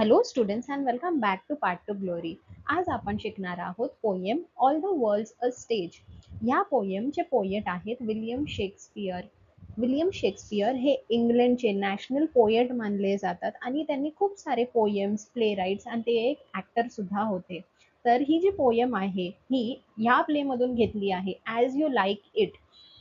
Hello students and welcome back to part two glory. आज आपण शिकणार आहोत poem all the world's a stage. या पोएमचे पोएट आहेत विलियम शेक्सपियर. विलियम शेक्सपियर हे इंग्लंडचे नॅशनल पोएट मानले जातात आणि त्यांनी खूप सारे पोएम्स, प्ले राईट्स आणि ते एक ॲक्टर सुद्धा होते. तर ही जी पोएम आहे ही ह्या प्लेमधून घेतली आहे, ॲज यू लाईक इट.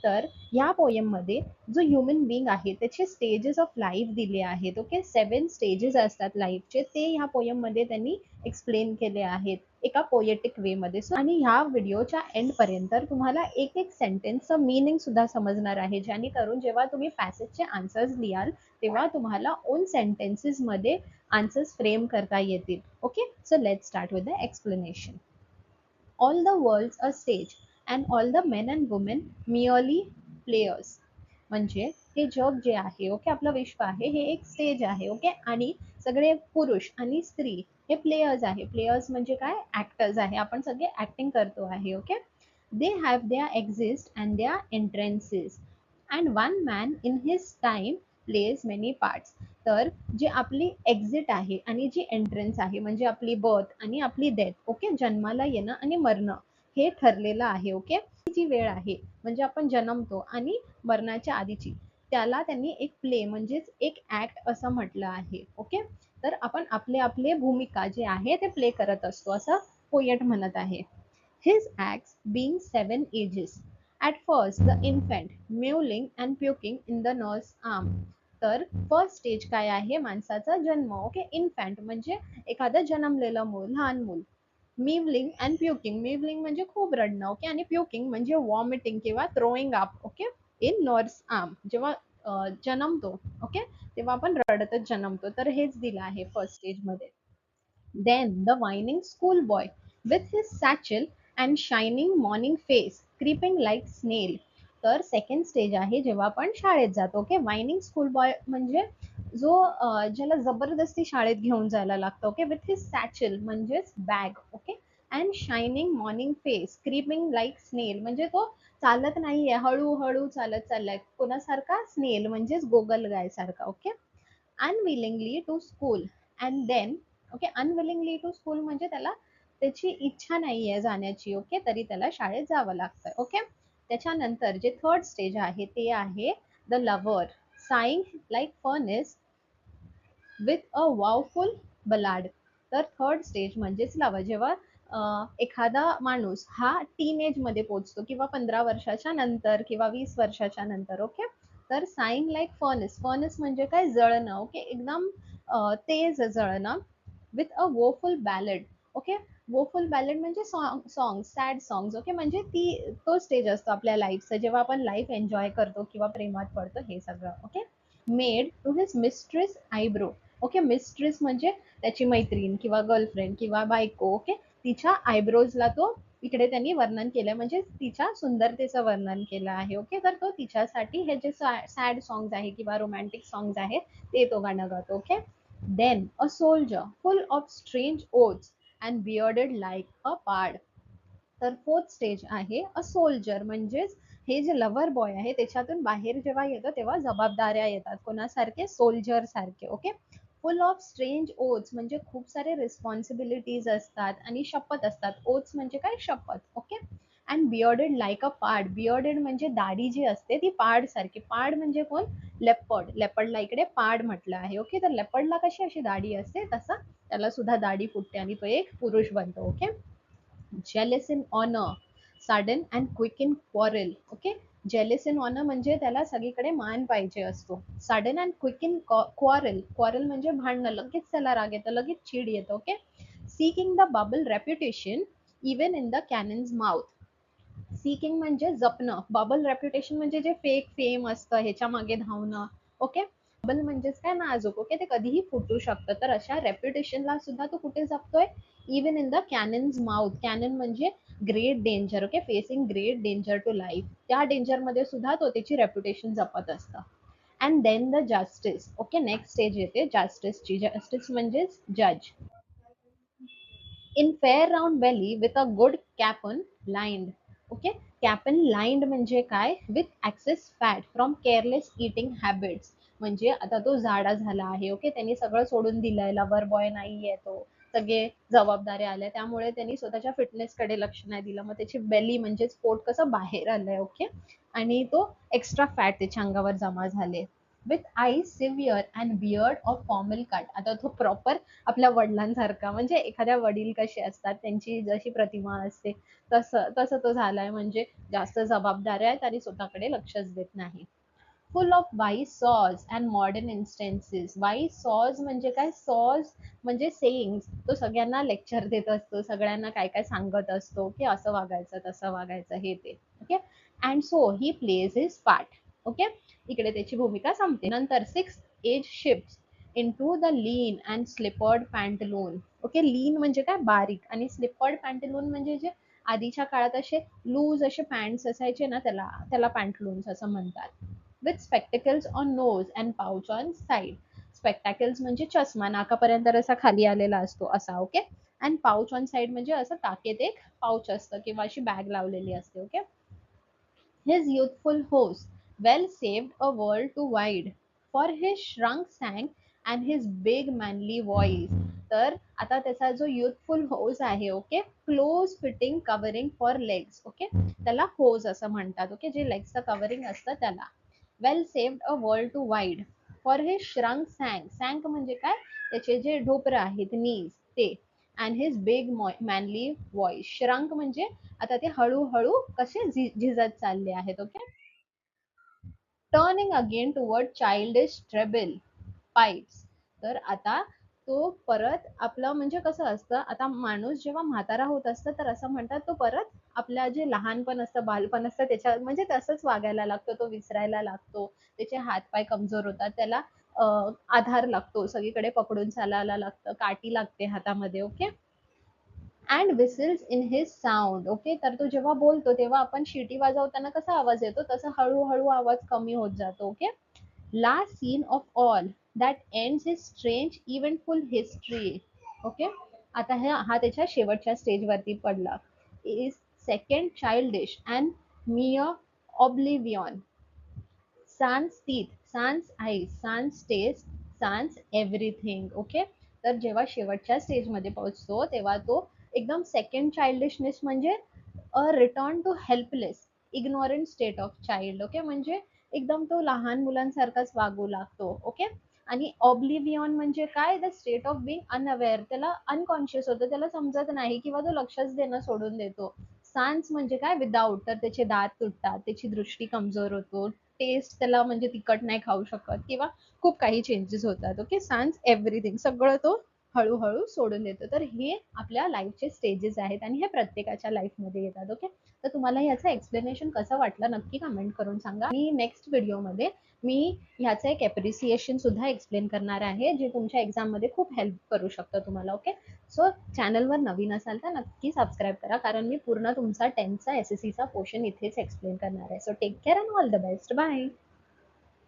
तर ह्या पोएममध्ये जो ह्युमन बिंग आहे त्याचे स्टेजेस ऑफ लाईफ दिले आहेत. ओके, 7 स्टेजेस असतात लाईफचे, ते ह्या पोएममध्ये त्यांनी एक्सप्लेन केले आहेत एका पोएटिक वेमध्ये. आणि ह्या व्हिडिओच्या एंड पर्यंत तुम्हाला एक एक सेंटेन्सचं मीनिंग सुद्धा समजणार आहे, जेणेकरून जेव्हा तुम्ही पॅसेजचे आन्सर्स लिहाल तेव्हा तुम्हाला ओन सेंटेन्सेस मध्ये आन्सर्स फ्रेम करता येतील. Okay, so let's start with the explanation. All the world's a stage and all the men and women merely players. म्हणजे हे जग जे आहे, ओके, आपलं विश्व आहे हे एक स्टेज आहे. ओके, आणि सगळे पुरुष आणि स्त्री हे प्लेयर्स आहे. प्लेयर्स म्हणजे काय? ऍक्टर्स आहे. आपण सगळे ऍक्टिंग करतो आहे. Okay, they have their exits and their entrances and one man in his time plays many parts. तर जे आपली एक्झिट आहे आणि जी एंट्रन्स आहे म्हणजे आपली बर्थ आणि आपली डेथ, ओके, जन्माला येणं आणि मरणं हे ठरलेलं आहे. ओके, ही जी वेळ आहे म्हणजे आपण जन्मतो आणि मरणाच्या आधीची, त्याला त्यांनी एक प्ले म्हणजेच एक ऍक्ट असं म्हटलं आहे. ओके, तर आपण आपले आपले भूमिका जे आहे ते प्ले करत असतो असं पोएट म्हणत आहे. His acts being 7 ages. At first, the infant mewling and puking in the nurse's arm. तर फर्स्ट स्टेज काय आहे? माणसाचा जन्म. ओके, इन्फॅन्ट म्हणजे एखादं जन्मलेलं मूल, लहान मूल. मिवलिंग अँड प्युकिंग. मिवलिंग म्हणजे खूप रडणं. ओके, आणि प्युकिंग म्हणजे वॉमिटिंग किंवा throwing up. Okay, in nurse arm. जेव्हा जन्मतो, ओके, तेव्हा आपण रडतच जन्मतो. तर हेच दिलं आहे फर्स्ट स्टेज मध्ये. Then the whining schoolboy with his satchel and shining morning face creeping like snail. तर सेकंड स्टेज आहे जेव्हा आपण शाळेत जातो. ओके, वायनिंग स्कूल बॉय म्हणजे जो ज्याला जबरदस्ती शाळेत घेऊन जायला लागतं. ओके, विथ हिज सॅचल म्हणजेच bag. Okay, and shining morning face creeping like स्नेल म्हणजे तो चालत नाहीये, हळूहळू चालत चाललाय कोणासारखा? स्नेल म्हणजेच गोगलगाय सारखा. Okay, unwillingly to school and then, okay, unwillingly to school म्हणजे त्याला त्याची इच्छा नाहीये जाण्याची. ओके, तरी त्याला शाळेत जावं लागतं. ओके, त्याच्यानंतर जे थर्ड स्टेज आहे ते आहे the lover saying like furnace with a woeful ballad. तर थर्ड स्टेज म्हणजेच लव्हर, जेव्हा एखादा माणूस हा टीन एज मध्ये पोहोचतो किंवा 15 वर्षाच्या नंतर किंवा 20 वर्षाच्या नंतर. ओके, तर साईंग लाईक फर्नेस. फर्नेस म्हणजे काय? जळणं. ओके, एकदम तेज जळणं. With a woeful ballad. Okay, woeful ballad म्हणजे सॉंग, सॅड सॉंग्स. ओके, म्हणजे तो स्टेज असतो आपल्या लाईफचा जेव्हा आपण लाईफ एन्जॉय करतो किंवा प्रेमात पडतो हे सगळं. Okay, made to his mistress eyebrow. Okay, mistress म्हणजे त्याची मैत्रीण किंवा गर्लफ्रेंड किंवा बायको. ओके, तिच्या आयब्रोजला तो इकडे त्यांनी वर्णन केलंय म्हणजे तिच्या सुंदरतेचं वर्णन केलं आहे. ओके, तर तो तिच्यासाठी हे जे सॅड सॉंग्स आहे किंवा रोमॅन्टिक सॉंग्स आहेत ते तो गाणं गातो. Okay, then a soldier full of strange oaths and bearded like a pard. तर फोर्थ स्टेज आहे अ सोल्जर म्हणजेच हे जे लव्हर बॉय आहे त्याच्यातून बाहेर जेव्हा येतं तेव्हा जबाबदाऱ्या येतात. कोणासारखे? सोल्जर सारखे. Okay, full of strange oaths म्हणजे खूप सारे रिस्पॉन्सिबिलिटीज असतात आणि शपथ असतात. ओथ्स म्हणजे काय? शपथ. Okay, and bearded like a pard. Bearded म्हणजे दाढी जी असते ती पार्ड सारखी. पार्ड म्हणजे कोण? लेपर्ड. लेपर्डला इकडे पार्ड म्हटलं आहे. ओके, तर लेपर्डला कशी अशी दाढी असते तसं त्याला सुद्धा दाढी फुटते आणि तो एक पुरुष बनतो. Okay, jealous in honor, sudden and quick in quarrel. Okay, jealous in honor म्हणजे त्याला सगळीकडे मान पाहिजे असतो. sudden and quick in quarrel. quarrel म्हणजे भांडणं, लगेच त्याला राग येतो, लगेच चीड येतो. Okay, seeking the bubble reputation even in the cannon's mouth. Seeking म्हणजे जपणं, बबल रेप्युटेशन म्हणजे जे फेक फेम असतं ह्याच्या मागे धावणं. ओके, बबल म्हणजेच काय? नाजूक. ओके, ते कधीही फुटू शकतं. तर अशा रेप्युटेशनला सुद्धा तो कुठे जपतोय? Even in the cannon's mouth. Cannon म्हणजे great danger. Okay, facing great danger to life, त्या डेंजर मध्ये सुद्धा तो त्याची रेप्युटेशन जपत असतं. And then the justice. Okay, next stage येते जस्टिसची. जस्टिस म्हणजेच जज. In fair round belly with a good capon lined. Okay, capon lined म्हणजे काय? With excess fat from careless eating habits. म्हणजे आता तो जाडा झाला आहे. ओके, त्यांनी सगळं सोडून दिलंय, लव्हर बॉय नाहीये तो, सगळे जबाबदाऱ्या आल्या, त्यामुळे त्यांनी स्वतःच्या फिटनेसकडे लक्ष नाही दिलं. मग त्याची बेली म्हणजेच पोट कसं बाहेर आलंय. ओके, आणि तो एक्स्ट्रा फॅट त्याच्या अंगावर जमा झाले. With eyes severe and beard of formal cut. आता तो प्रॉपर आपल्या वडिलांसारखा, म्हणजे एखाद्या वडील कसे असतात त्यांची जशी प्रतिमा असते तसं तसं तो झालाय. म्हणजे जास्त जबाबदाऱ्या आहेत आणि स्वतःकडे लक्षच देत नाही. Full of wise saws and modern instances. Wise saws म्हणजे काय? सॉज म्हणजे सेईंग्स. तो सगळ्यांना लेक्चर देत असतो, सगळ्यांना काय काय सांगत असतो की असं वागायचं तसं वागायचं हे ते. Okay, and so he plays his part. Okay, इकडे त्याची भूमिका संपते. नंतर sixth age shift into the lean and slippered pantaloon. Okay, lean म्हणजे काय? बारीक. आणि स्लिपर्ड पॅन्टलून म्हणजे जे आधीच्या काळात असे लूज असे पॅन्ट्स असायचे ना, त्याला त्याला पॅन्टलून्स असं म्हणतात. With spectacles on nose and pouch on side. Spectacles म्हणजे चष्मा, नाकापर्यंत असा खाली आलेला असतो असा. Okay, and pouch on side म्हणजे असं टाकेत एक पाउच असतं किंवा अशी बॅग लावलेली असते. Okay, his youthful host well saved a world too wide for his shrunk sang and his big manly voice. तर आता त्याचा जो युथफुल होस आहे. Okay, close fitting covering for legs. Okay, त्याला होज असं म्हणतात. ओके, जे लेग्सचं कव्हरिंग असतं त्याला. Well saved a world too wide for his shrunk shank. Shank म्हणजे काय? त्याचे जे ढोपर आहेत नीज ते. And his big manly voice. Shrunk म्हणजे आता ते हळूहळू कसे झिजत चालले आहेत. Okay, turning again toward childish treble pipes. तर आता तो परत आपलं म्हणजे कसं असतं, आता माणूस जेव्हा म्हातारा होत असतं तर असं म्हणतात तो परत आपल्या जे लहानपण असतं, बालपण असतं त्याच्या म्हणजे तसंच वागायला लागतो. तो विसरायला लागतो, त्याचे हातपाय कमजोर होतात, त्याला आधार लागतो, सगळीकडे पकडून चालायला लागतं, काठी लागते हातामध्ये. Okay, and whistles in his sound. Okay, तर तो जेव्हा बोलतो तेव्हा आपण शिटी वाजवताना कसा आवाज येतो तसं हळूहळू आवाज कमी होत जातो. Okay, last scene of all that ends his strange eventful history. Okay, आता हा त्याच्या शेवटच्या स्टेजवरती पडला. Is second childish and mere oblivion. sans teeth, sans eyes, sans taste, sans everything. Okay, तर जेव्हा शेवटच्या स्टेजमध्ये पोहोचतो तेव्हा तो एकदम सेकंड चाइल्डिशनेस म्हणजे a return to helpless ignorant state of child. Okay, म्हणजे एकदम तो लहान मुलांसारखाच वागू लागतो. ओके, आणि ऑब्लिव्हियन म्हणजे काय? The state of being unaware. त्याला अनकॉन्शियस होतं, त्याला समजत नाही किंवा तो लक्षच देणं सोडून देतो. सांस म्हणजे काय? विदाऊट. तर त्याचे दात तुटतात, त्याची दृष्टी कमजोर होतो, टेस्ट त्याला म्हणजे तिखट नाही खाऊ शकत किंवा खूप काही चेंजेस होतात. ओके, सांस एव्हरीथिंग सगळं तो हळूहळू सोडून देतो. तर हे आपल्या लाईफचे स्टेजेस आहेत आणि हे प्रत्येकाच्या लाईफमध्ये येतात. ओके, तर तुम्हाला ह्याचं एक्सप्लेनेशन कसं वाटलं नक्की कमेंट करून सांगा. आणि नेक्स्ट व्हिडिओमध्ये मी ह्याचं एक एप्रिसिएशन सुद्धा एक्सप्लेन करणार आहे, जे तुमच्या एक्झाममध्ये खूप हेल्प करू शकतं तुम्हाला. ओके, सो चॅनलवर नवीन असाल तर नक्की सबस्क्राईब करा, कारण मी पूर्ण तुमचा 10th चा SSC चा पोर्शन इथेच एक्सप्लेन करणार आहे. So take care and all the best. Bye.